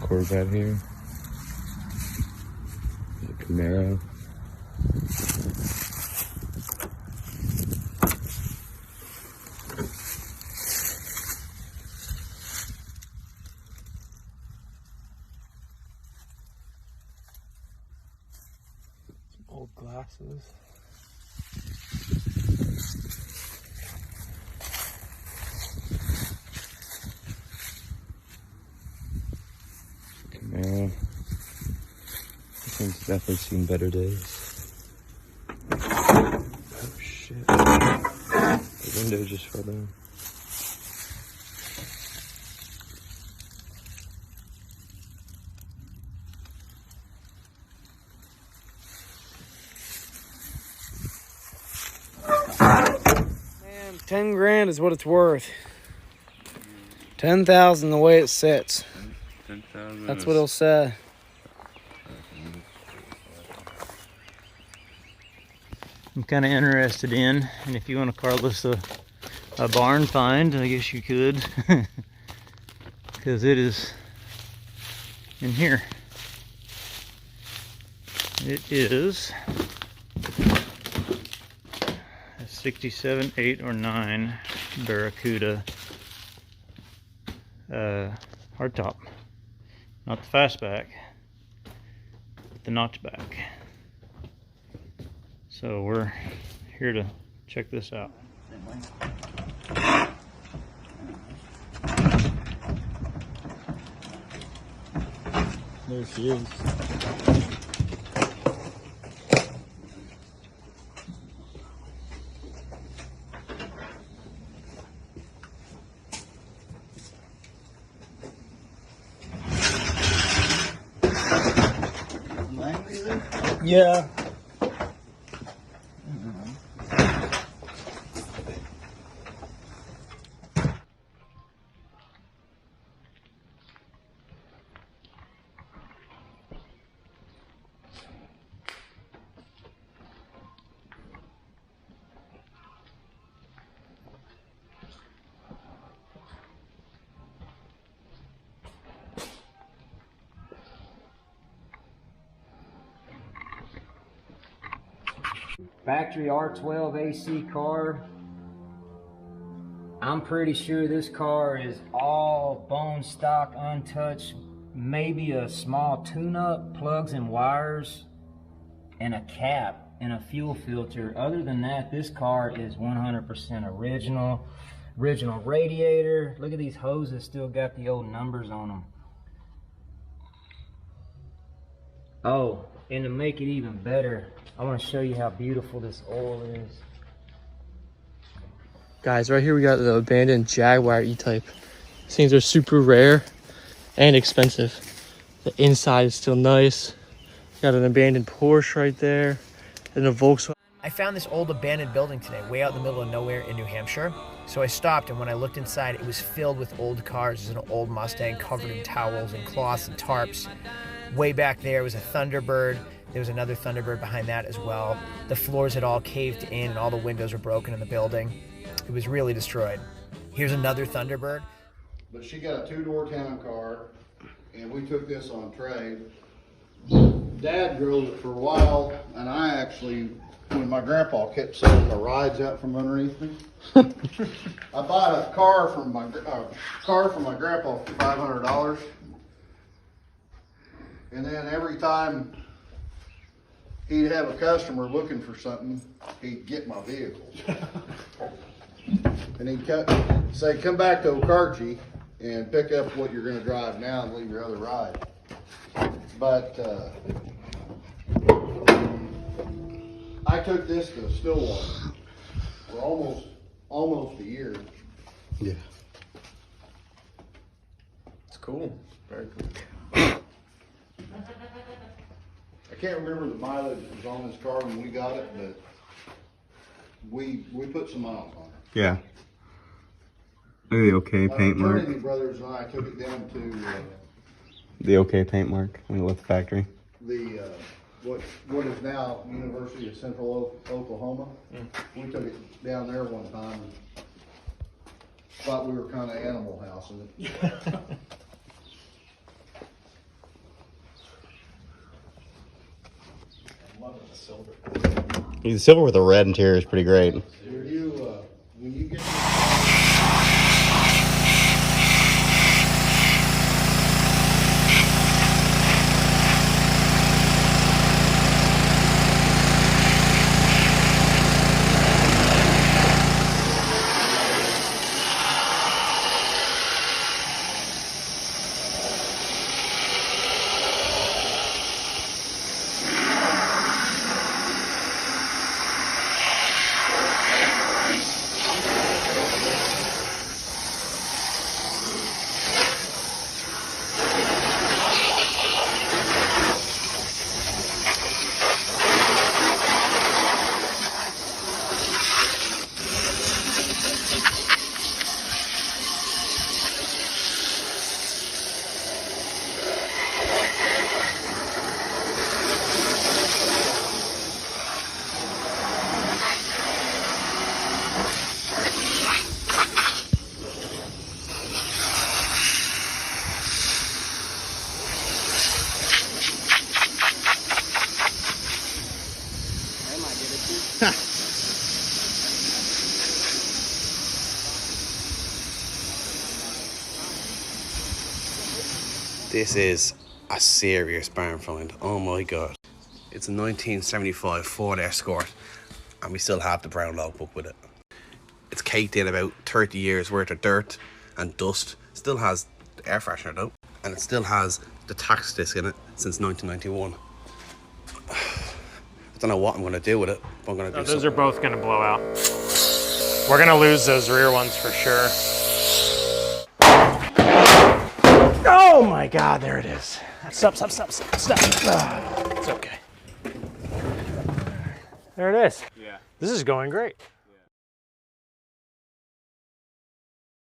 Corvette here. There's a Camaro. Old glasses. Camaro. This thing's definitely seen better days. Oh shit. The window just fell down. Man, 10 grand is what it's worth. 10,000 the way it sits. 10,000. That's what it'll say. I'm kind of interested in, and if you want to call this a barn find, I guess you could, because it is in here. It is a 67, 8, or 9 Barracuda hardtop. Not the fastback, but the notchback. So we're here to check this out. There she is. Yeah. Factory R12 AC car. I'm pretty sure this car is all bone stock, untouched. Maybe a small tune-up, plugs and wires, and a cap and a fuel filter. Other than that, this car is 100% original. Original radiator. Look at these hoses, still got the old numbers on them. Oh, and to make it even better, I want to show you how beautiful this oil is. Guys, right here we got the abandoned Jaguar E-Type. These things are super rare and expensive. The inside is still nice. Got an abandoned Porsche right there and a Volkswagen. I found this old abandoned building today, way out in the middle of nowhere in New Hampshire. So I stopped, and when I looked inside, it was filled with old cars. There's an old Mustang covered in towels and cloths and tarps. Way back there was a Thunderbird. There was another Thunderbird behind that as well. The floors had all caved in, and all the windows were broken in the building. It was really destroyed. Here's another Thunderbird. But she got a two-door town car, and we took this on trade. Dad drove it for a while, and I actually, when my grandpa kept selling the rides out from underneath me, I bought a car from my grandpa for $500. And then every time he'd have a customer looking for something, he'd get my vehicle. And he'd say, come back to Okarche and pick up what you're gonna drive now and leave your other ride. But I took this to Stillwater for almost a year. Yeah. It's cool. Very cool. I can't remember the mileage that was on this car when we got it, but we put some miles on it. Yeah. Look at the OK paint mark. Fraternity brothers and I took it down to The OK paint mark when it left the factory. the what is now University of Central Oklahoma. We took it down there one time and thought we were kind of Animal House in it. The silver with the red interior is pretty great. When you get This is a serious barn find. Oh my god. It's a 1975 Ford Escort and we still have the brown logbook with it. It's caked in about 30 years worth of dirt and dust. Still has the air freshener though. And it still has the tax disc in it since 1991. I don't know what I'm going to do with it, but I'm going to do those something. are both going to blow out. We're going to lose those rear ones for sure. Oh my God, there it is. Stop. It's okay. There it is. Yeah. This is going great.